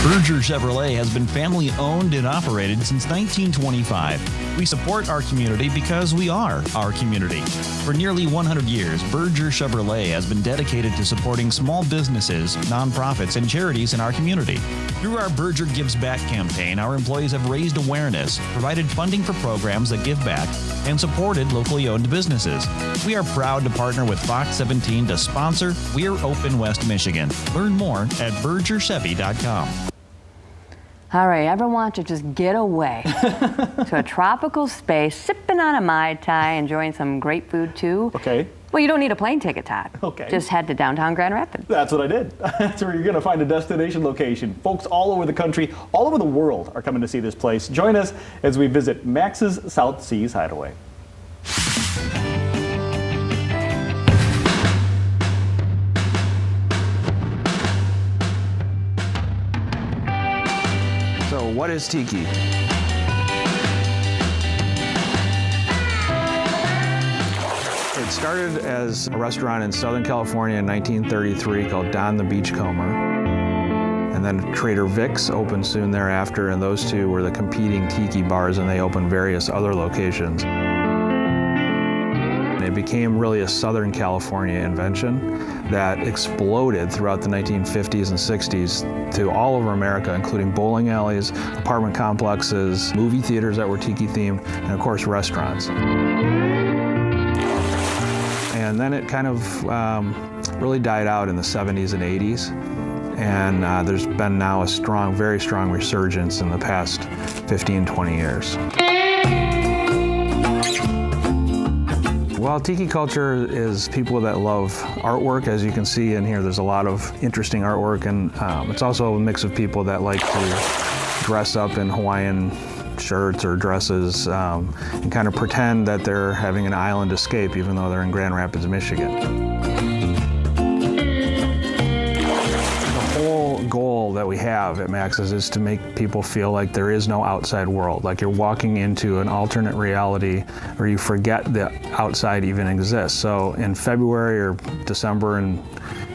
Berger Chevrolet has been family owned and operated since 1925. We support our community because we are our community. For nearly 100 years, Berger Chevrolet has been dedicated to supporting small businesses, nonprofits, and charities in our community. Through our Berger Gives Back campaign, our employees have raised awareness, provided funding for programs that give back, and supported locally owned businesses. We are proud to partner with Fox 17 to sponsor We're Open West Michigan. Learn more at bergerchevy.com. All right, ever want to just get away to a tropical space, sipping on a Mai Tai, enjoying some great food too? Okay. Well, you don't need a plane ticket, Todd. Okay. Just head to downtown Grand Rapids. That's what I did. That's where you're going to find a destination location. Folks all over the country, all over the world are coming to see this place. Join us as we visit Max's South Seas Hideaway. So what is tiki? It started as a restaurant in Southern California in 1933 called Don the Beachcomber. And then Trader Vic's opened soon thereafter, and those two were the competing tiki bars, and they opened various other locations. It became really a Southern California invention that exploded throughout the 1950s and 60s to all over America, including bowling alleys, apartment complexes, movie theaters that were tiki themed, and of course restaurants. And then it kind of really died out in the 70s and 80s. And there's been now a strong, very strong resurgence in the past 15, 20 years. Well, tiki culture is people that love artwork. As you can see in here, there's a lot of interesting artwork, and it's also a mix of people that like to dress up in Hawaiian shirts or dresses and kind of pretend that they're having an island escape even though they're in Grand Rapids, Michigan. The whole goal that we have at Max's is to make people feel like there is no outside world, like you're walking into an alternate reality where you forget that outside even exists. So in February or December in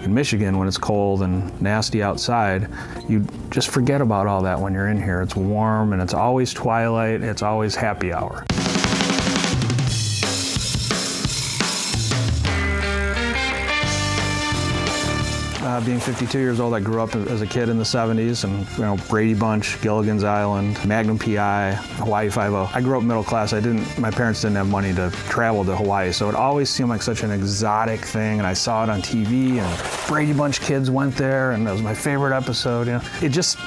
Michigan, when it's cold and nasty outside, you just forget about all that when you're in here. It's warm and it's always twilight, it's always happy hour. Being 52 years old, I grew up as a kid in the 70s, and Brady Bunch, Gilligan's Island, Magnum PI, Hawaii Five-0. I grew up middle class. My parents didn't have money to travel to Hawaii, so it always seemed like such an exotic thing, and I saw it on TV, and Brady Bunch kids went there, and it was my favorite episode. It just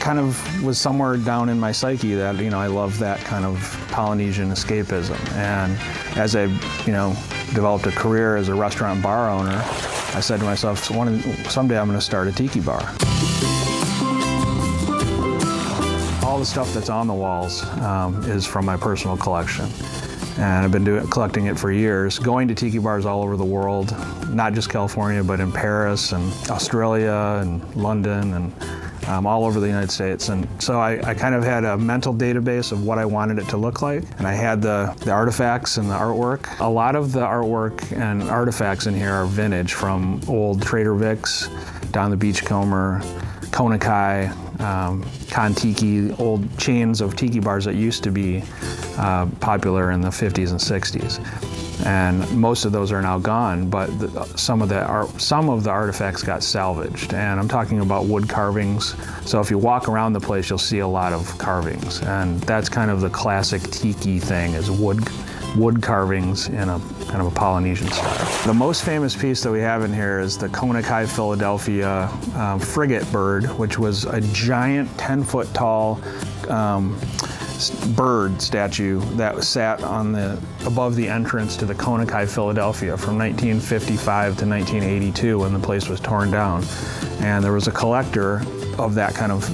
kind of was somewhere down in my psyche that I love that kind of Polynesian escapism. And as I developed a career as a restaurant bar owner, I said to myself, someday I'm going to start a tiki bar. All the stuff that's on the walls is from my personal collection. And I've been collecting it for years, going to tiki bars all over the world, not just California, but in Paris and Australia and London and all over the United States. And so I kind of had a mental database of what I wanted it to look like. And I had the artifacts and the artwork. A lot of the artwork and artifacts in here are vintage from old Trader Vic's, Don the Beachcomber, Kona Kai, Kon Tiki, old chains of tiki bars that used to be popular in the 50s and 60s. And most of those are now gone, but some of the artifacts got salvaged. And I'm talking about wood carvings. So if you walk around the place, you'll see a lot of carvings. And that's kind of the classic tiki thing, is wood carvings in a kind of a Polynesian style. The most famous piece that we have in here is the Kona Kai Philadelphia frigate bird, which was a giant 10-foot tall bird statue that sat above the entrance to the Kona Kai Philadelphia from 1955 to 1982 when the place was torn down. And there was a collector of that kind of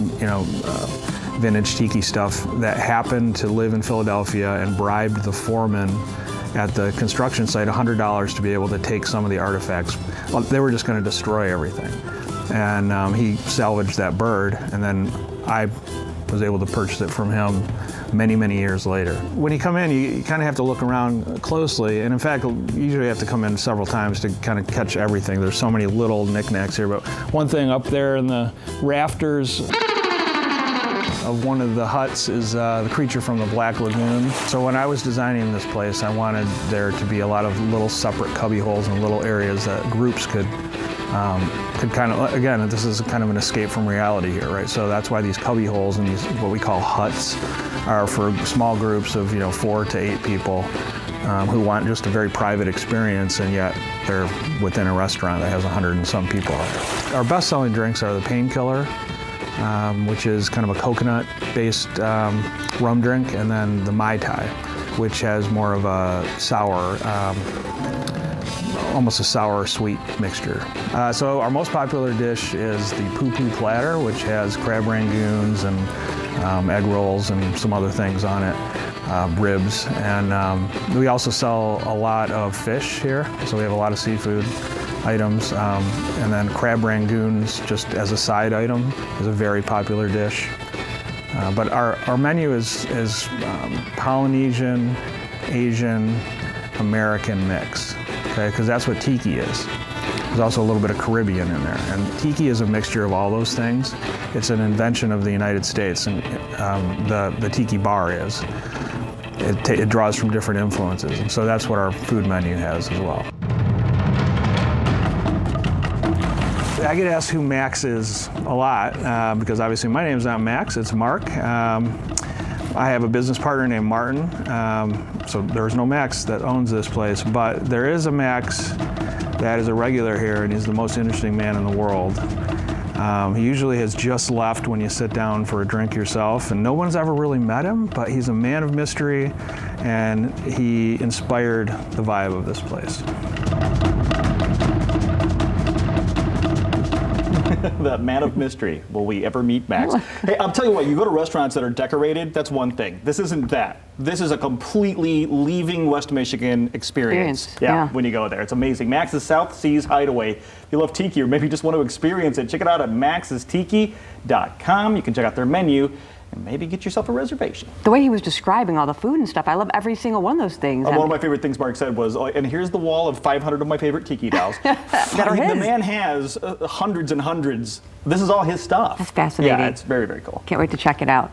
vintage tiki stuff that happened to live in Philadelphia and bribed the foreman at the construction site $100 to be able to take some of the artifacts. Well, they were just going to destroy everything. And he salvaged that bird, and then I was able to purchase it from him many, many years later. When you come in, you kind of have to look around closely, and in fact, you usually have to come in several times to kind of catch everything. There's so many little knickknacks here, but one thing up there in the rafters, of one of the huts is the creature from the Black Lagoon. So when I was designing this place, I wanted there to be a lot of little separate cubby holes and little areas that groups could kind of, again, this is kind of an escape from reality here, right? So that's why these cubby holes and these what we call huts are for small groups of 4 to 8 people who want just a very private experience, and yet they're within a restaurant that has 100 and some people. Our best-selling drinks are the Painkiller, which is kind of a coconut-based rum drink, and then the Mai Tai, which has more of a sour, almost a sour-sweet mixture. So our most popular dish is the Poo Poo Platter, which has crab rangoons and egg rolls and some other things on it, ribs. And we also sell a lot of fish here, so we have a lot of seafood items. And then crab rangoons, just as a side item, is a very popular dish. But our menu is Polynesian, Asian, American mix, okay? Because that's what tiki is. There's also a little bit of Caribbean in there. And tiki is a mixture of all those things. It's an invention of the United States, and the tiki bar is. It draws from different influences, and so that's what our food menu has as well. I get asked who Max is a lot, because obviously my name's not Max, it's Mark. I have a business partner named Martin, so there's no Max that owns this place, but there is a Max that is a regular here, and he's the most interesting man in the world. He usually has just left when you sit down for a drink yourself, and no one's ever really met him, but he's a man of mystery, and he inspired the vibe of this place. That man of mystery. Will we ever meet Max? Hey, I'll tell you what, you go to restaurants that are decorated, that's one thing. This isn't that. This is a completely leaving West Michigan experience. Yeah, when you go there. It's amazing. Max's South Seas Hideaway. If you love tiki or maybe just want to experience it, check it out at maxstiki.com. You can check out their menu and maybe get yourself a reservation. The way he was describing all the food and stuff, I love every single one of those things. One of my favorite things Mark said was, and here's the wall of 500 of my favorite tiki dolls. That are his. The man has hundreds and hundreds. This is all his stuff. That's fascinating. Yeah, it's very, very cool. Can't wait to check it out.